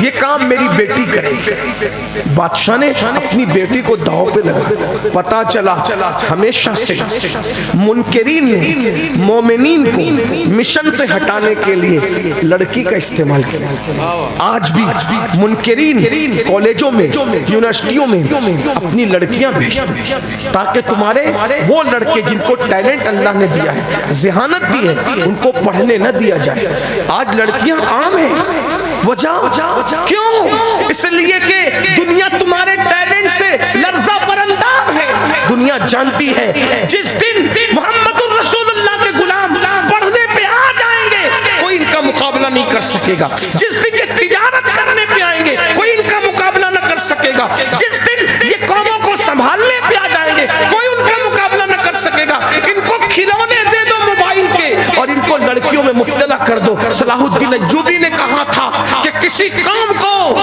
یہ کام میری بیٹی کرے گی۔ بادشاہ نے اپنی بیٹی کو داؤ پہ لگا۔ پتا چلا ہمیشہ سے منکرین نے مومنین کو مشن سے ہٹانے کے لیے لڑکی کا استعمال کیا۔ آج بھی منکرین کالجوں میں یونیورسٹیوں میں اپنی لڑکیاں بھیجتے ہیں تاکہ تمہارے وہ لڑکے جن کو ٹیلنٹ اللہ نے دیا ہے، ذہانت دی ہے، ان کو پڑھنے نہ دیا جائے۔ آج لڑکیاں عام ہیں، وجہ کیوں؟ اس لیے کہ دنیا تمہارے ٹیلنٹ سے لرزہ برنداب ہے۔ دنیا جانتی ہے جس دن محمد الرسول اللہ کے غلام پڑھنے پہ آ جائیں گے کوئی ان کا مقابلہ نہیں کر سکے گا۔ جس دن یہ تجارت کرنے پہ آئیں گے کوئی ان کا مقابلہ نہ کر سکے گا۔ جس دن یہ قوموں کو سنبھالنے پہ آ جائیں گے کوئی ان کا مقابلہ نہ کر سکے گا۔ ان کو کھلونے دے دو موبائل کے اور ان کو لڑکیوں میں مبتلا کر دو۔ صلاح الدین ایوبی نے کہا تھا کہ کسی قوم کو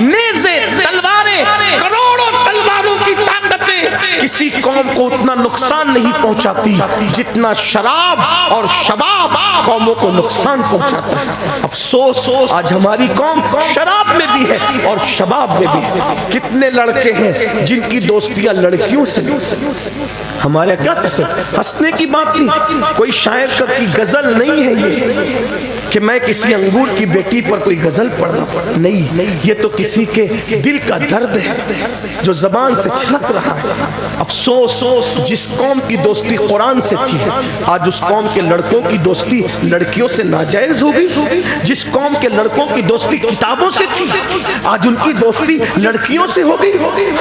نیزے تلواریں کروڑوں تلواروں کی طاقتیں کسی قوم کو اتنا نقصان نہیں پہنچاتی جتنا شراب اور شباب قوموں کو نقصان پہنچاتا ہے۔ افسوس آج ہماری قوم شراب میں بھی ہے اور شباب میں بھی ہے۔ کتنے لڑکے ہیں جن کی دوستیاں لڑکیوں سے بھی۔ ہمارے کیا تصور، ہنسنے کی بات نہیں، کوئی شاعر کا کی غزل نہیں ہے یہ کہ میں کسی انگور کی بیٹی پر کوئی غزل پڑھ رہا، نہیں، یہ تو کسی کے دل کا درد ہے جو زبان سے چھلک رہا ہے۔ افسوس جس قوم کی دوستی قرآن سے تھی آج اس قوم کے لڑکوں کی دوستی لڑکیوں سے ناجائز ہو گئی۔ جس قوم کے لڑکوں کی دوستی کتابوں سے تھی آج ان کی دوستی لڑکیوں سے ہو گئی۔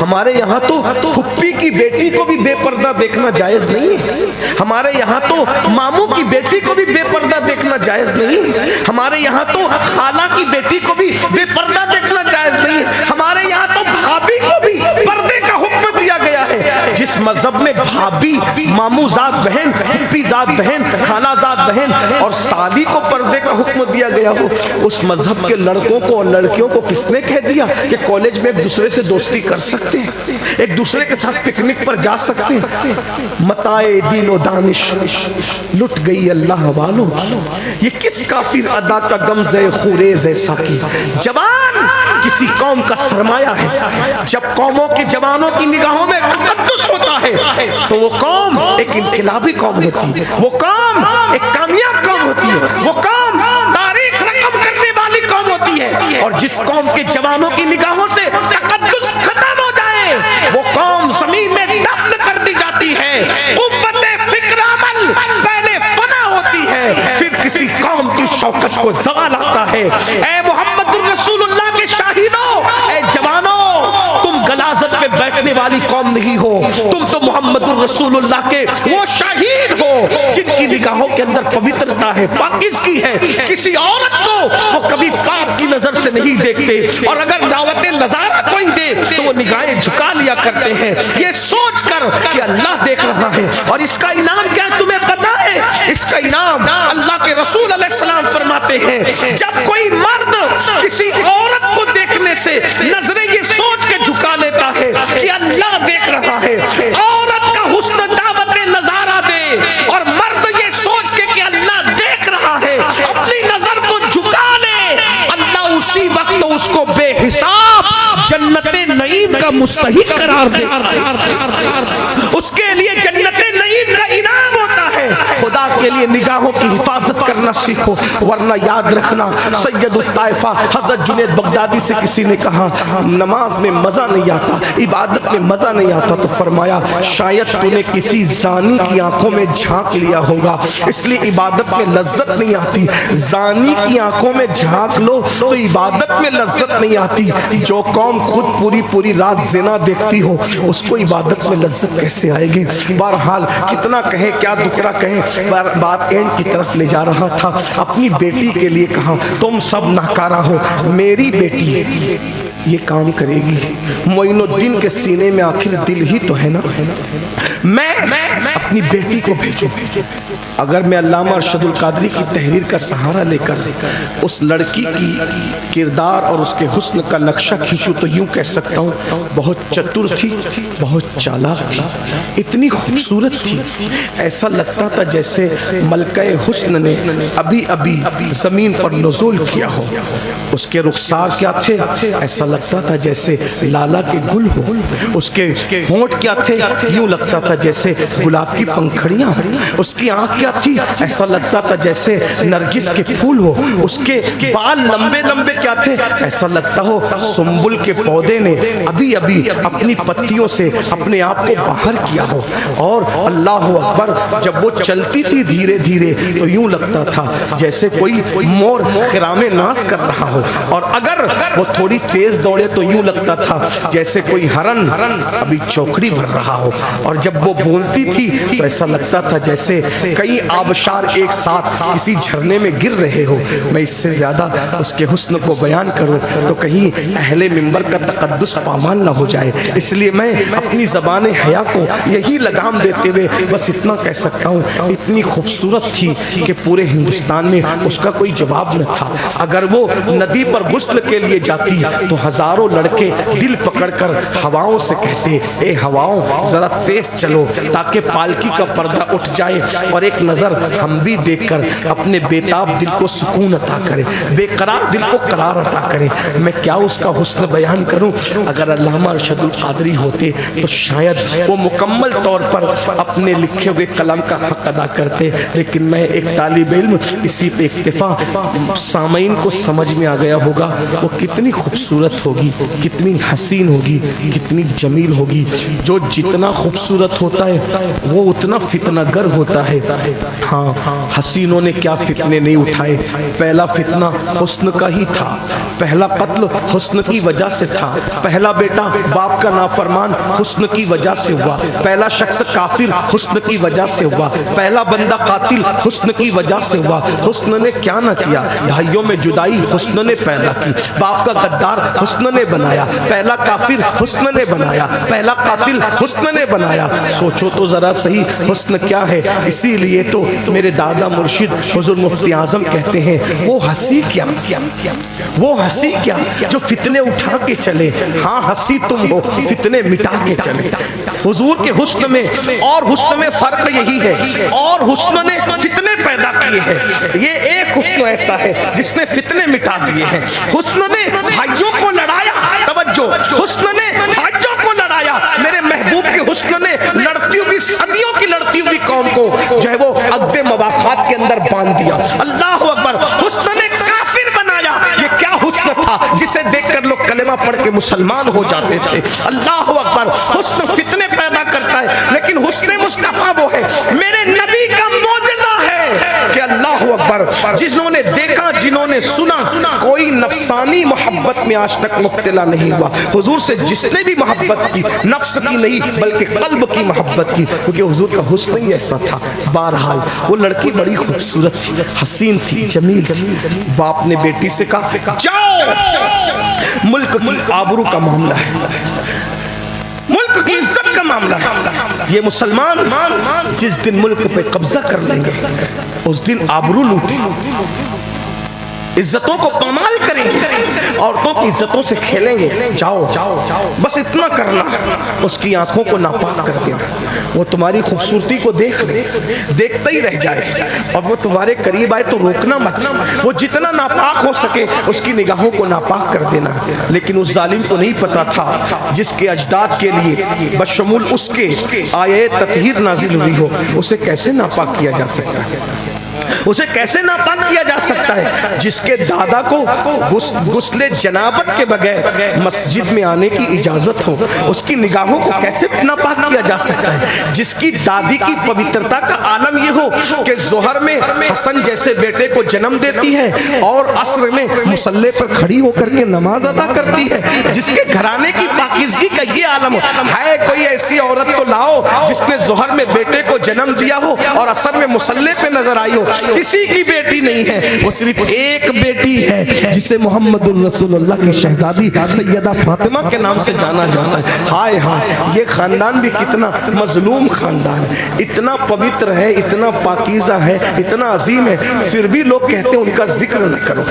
ہمارے یہاں تو پھپھی کی بیٹی کو بھی بے پردہ دیکھنا جائز نہیں ہے۔ ہمارے یہاں تو ماموں کی بیٹی کو بھی بے پردہ دیکھنا جائز نہیں ہے۔ ہمارے یہاں تو خالہ کی بیٹی کو بھی بے پردہ دیکھنا جائز نہیں ہے۔ ہمارے یہاں تو بھابھی کو بھی پردے کا حکم دیا گیا ہے۔ جس مذہب میں بھابھی، ماموں زاد بہن، پھپھی زاد بہن، خالہ زاد بہن اور سالی کو پردے کا حکم دیا گیا ہو، اس مذہب کے لڑکوں کو اور لڑکیوں کو کس نے کہہ دیا کہ کالج میں ایک دوسرے سے دوستی کر سکتے ہیں، ایک دوسرے کے ساتھ پکنک پر جا سکتے ہیں؟ متاع دین و دانش لٹ گئی اللہ والوں، یہ کس کافر ادا کا غمزہ خوریز ایسا کی؟ جوان کسی قوم کا سرمایہ ہے۔ جب قوموں کے جوانوں کی نگاہوں میں تقدس ہوتا ہے تو وہ قوم ایک انقلابی قوم ہوتی ہے، وہ قوم ایک کامیاب قوم ہوتی ہے، وہ قوم تاریخ رقم کرنے والی قوم ہوتی ہے۔ اور جس قوم کے جوانوں کی نگاہوں سے تقدس ختم ہو جائے وہ قوم زمین میں دفن کر دی جاتی ہے۔ قوت فکر عمل پہلے فنا ہوتی ہے پھر کسی قوم کی شوکت کو زوال آتا ہے۔ اے محمد الرسول اللہ کے شاہدوں، اے جوانوں، تم غلاظت میں بیٹھنے والی قوم نہیں ہو، تم تو محمد الرسول اللہ کے وہ شاہد ہو جن کی نگاہوں کے اندر پوترتا ہے، پاکیزگی ہے۔ کسی عورت کو وہ کبھی پاپ کی نظر سے نہیں دیکھتے اور اگر دعوت نظارہ کوئی دے تو وہ نگاہیں جھکا لیا کرتے ہیں یہ سوچ کر کہ اللہ دیکھ رہا ہے۔ اور اس کا انعام کیا تمہیں پتا ہے؟ اس کا انعام اللہ کے رسول علیہ السلام فرماتے ہیں جب کوئی مرد کسی عورت کو دیکھنے سے نظریں یہ سوچ کے جھکا لیتا ہے کہ اللہ دیکھ رہا ہے، عورت کا حسن دعوت نظارہ دے اور مرد یہ سوچ کے کہ اللہ دیکھ رہا ہے اپنی نظر کو جھکا لے، اللہ اسی وقت اس کو بے حساب جنت نعیم کا مستحق قرار دے، اس کے لیے جنت نعیم کا انعام ہوتا ہے۔ خدا کے لیے نگاہوں کی حفاظت کرنا سیکھو ورنہ یاد رکھنا سید الطائفہ حضرت جنید بغدادی سے کسی نے کہا نماز میں مزہ نہیں آتا، عبادت میں مزہ نہیں آتا، تو فرمایا شاید تو نے کسی زانی کی آنکھوں میں جھانک لیا ہوگا اس لیے عبادت میں لذت نہیں آتی۔ زانی کی آنکھوں میں جھانک لو تو عبادت میں لذت نہیں آتی۔ جو قوم خود پوری رات زنا دیکھتی ہو اس کو عبادت میں لذت کیسے آئے گی؟ بہرحال کتنا کہیں کیا دکھڑا کہیں، بات اینڈ کی طرف لے جا رہا تھا۔ اپنی بیٹی کے لیے کہا تم سب ناکارہ ہو، میری بیٹی یہ کام کرے گی۔ معین الدین کے سینے میں آخر دل ہی تو ہے نا، میں اپنی بیٹی کو بھیجوں۔ اگر میں علامہ ارشد القادری کی تحریر کا سہارا لے کر اس لڑکی کی کردار اور اس کے حسن کا نقشہ کھینچوں تو یوں کہہ سکتا ہوں بہت چتر تھی، بہت چالاک تھی، اتنی خوبصورت تھی، ایسا لگتا تھا جیسے ملکہ حسن نے ابھی ابھی زمین پر نزول کیا ہو۔ اس کے رخسار کیا تھے؟ ایسا لگتا تھا جیسے لالا کے گل ہو۔ اس کے ہونٹ کیا تھے؟ یوں لگتا تھا جیسے گلاب کی پنکھڑیاں ہوں۔ اس کی آنکھ کیا تھی؟ ایسا لگتا تھا جیسے نرگس کے پھول ہو۔ اس کے بال لمبے لمبے کیا تھے؟ ایسا لگتا ہو سنبل کے پودے نے ابھی ابھی اپنی پتیوں سے اپنے آپ کو باہر کیا ہو۔ اور اللہ اکبر، جب وہ چلتی تھی دھیرے دھیرے تو یوں لگتا تھا جیسے کوئی مور خرام ناز کر رہا ہو، اور اگر وہ تھوڑی تیز دوڑے تو یوں لگتا تھا جیسے کوئی ہرن ابھی چوکڑی بھر رہا ہو۔ اور جب وہ بولتی تھی تو ایسا لگتا تھا جیسے کئی آبشار ایک ساتھ کسی جھرنے میں گر رہے ہو۔ میں اس سے زیادہ اس کے حسن کو بیان کروں تو کہیں اہل منبر کا تقدس پامال نہ ہو جائے، اس لیے میں اپنی زبان حیا کو یہی لگام دیتے ہوئے بس اتنا کہہ سکتا ہوں، اتنی خوبصورت تھی کہ پورے ہندوستان میں اس کا کوئی جواب نہ تھا۔ اگر وہ ندی پر غسل کے لیے جاتی تو ہزاروں لڑکے دل پکڑ کر ہواؤں سے کہتے، اے ہواؤں ذرا تیز چلو تاکہ پالکی کا پردہ اٹھ جائے اور ایک نظر ہم بھی دیکھ کر اپنے بیتاب دل کو سکون عطا کرے، بے قرار دل کو قرار عطا کرے۔ میں کیا اس کا حسن بیان کروں؟ اگر علامہ ارشد القادری ہوتے تو شاید وہ مکمل طور پر اپنے لکھے ہوئے کلام کا حق ادا کرتے، لیکن میں ایک طالب علم، اسی پہ اکتفا۔ سامعین کو سمجھ میں آ گیا ہوگا وہ کتنی خوبصورت ہوگی، کتنی حسین ہوگی، کتنی جمیل ہوگی۔ جو جتنا خوبصورت ہوتا ہے وہ اتنا فتنہ گر ہوتا ہے۔ ہاں، حسینوں نے کیا فتنے نہیں اٹھائے۔ پہلا فتنہ حسن کا ہی تھا، پہلا قتل حسن کی وجہ سے تھا، پہلا بیٹا باپ کا نافرمان حسن کی وجہ سے ہوا، پہلا شخص کافر حسن کی وجہ سے ہوا، پہلا بندہ قاتل حسن کی وجہ سے ہوا۔ حسن نے کیا نہ کیا، بھائیوں میں جدائی حسن نے پیدا کی، باپ کا غدار حسن نے بنایا، پہلا کافر حسن نے بنایا، پہلا قاتل حسن نے بنایا۔ سوچو تو ذرا صحیح حسن کیا ہے۔ اسی لیے تو میرے دادا مرشد حضور مفتی اعظم کہتے ہیں وہ ہنسی کیا، وہ ہنسی کیا جو فتنے اٹھا کے چلے، ہاں ہنسی تم ہو فتنے مٹا کے چلے۔ حضور کے حسن میں اور حسن میں فرق یہی ہے، اور حسن نے فتنے پیدا کیے ہیں، یہ ایک حسن ایسا ہے جس نے فتنے مٹا دیے ہیں۔ حسن نے بھائیوں کو لڑایا، توجہ، حسن نے بھائیوں کو لڑایا۔ میرے محبوب کے حسن نے لڑتی ہوئی صدیوں کی لڑتی ہوئی قوم کو جو ہے وہ عقد مواخات کے اندر باندھ دیا۔ اللہ اکبر، حسن نے کافر بنایا۔ یہ کیا حسن تھا جسے دیکھ کر لوگ کلمہ پڑھ کے مسلمان ہو جاتے تھے۔ اللہ اکبر، حسن فتنے پیدا کرتا ہے، لیکن حسن مصطفیٰ وہ ہے، میرے نبی کا معجزہ ہے کہ اللہ اکبر، جنہوں نے دیکھا، جنہوں نے سنا، کوئی نفسانی محبت میں آج تک مبتلا نہیں ہوا۔ حضور سے جس نے بھی محبت کی، نفس کی نہیں بلکہ قلب کی محبت کی، کیونکہ حضور کا حسن ہی ایسا تھا۔ بہرحال وہ لڑکی بڑی خوبصورت تھی، حسین تھی، جمیل تھی۔ باپ نے بیٹی سے کہا جاؤ، ملک کی آبرو کا معاملہ ہے، ملک کی عزت کا معاملہ ہے۔ یہ مسلمان جس دن ملک پہ قبضہ کر لیں گے اس دن آبرو لوٹیں، عزتوں کو پامال کریں گے، عورتوں کی عزتوں سے کھیلیں گے۔ جاؤ بس اتنا کرنا، اس کی آنکھوں کو ناپاک کر دینا، وہ تمہاری خوبصورتی کو دیکھ لے، دیکھتا ہی رہ جائے، اور وہ تمہارے قریب آئے تو روکنا مت، وہ جتنا ناپاک ہو سکے اس کی نگاہوں کو ناپاک کر دینا۔ لیکن اس ظالم کو نہیں پتا تھا جس کے اجداد کے لیے بشمول اس کے آیے تطہیر نازل ہوئی ہو، اسے کیسے ناپاک کیا جا سکتا ہے، اسے کیسے ناپاک کیا جا سکتا ہے؟ جس کے دادا کو غسل جنابت کے بغیر مسجد میں آنے کی اجازت ہو، اس کی نگاہوں کو کیسے ناپاک کیا جا سکتا ہے؟ جس کی دادی کی پوترتا کا عالم یہ ہو کہ ظہر میں حسن جیسے بیٹے کو جنم دیتی ہے اور عصر میں مصلی پر کھڑی ہو کر کے نماز ادا کرتی ہے، جس کے گھرانے کی پاکیزگی کا یہ عالم ہے، کوئی ایسی عورت تو لاؤ جس نے ظہر میں بیٹے کو جنم دیا ہو اور عصر میں مصلی پہ نظر آئی ہو۔ کسی کی بیٹی نہیں ہے، وہ صرف ایک بیٹی ہے جسے محمد الرسول اللہ کی شہزادی سیدہ فاطمہ کے نام سے جانا جاتا ہے۔ ہائے ہائے، یہ خاندان بھی کتنا مظلوم خاندان ہے، اتنا پوتر ہے، اتنا پاکیزہ ہے، اتنا عظیم ہے، پھر بھی لوگ کہتے ہیں ان کا ذکر نہ کرو۔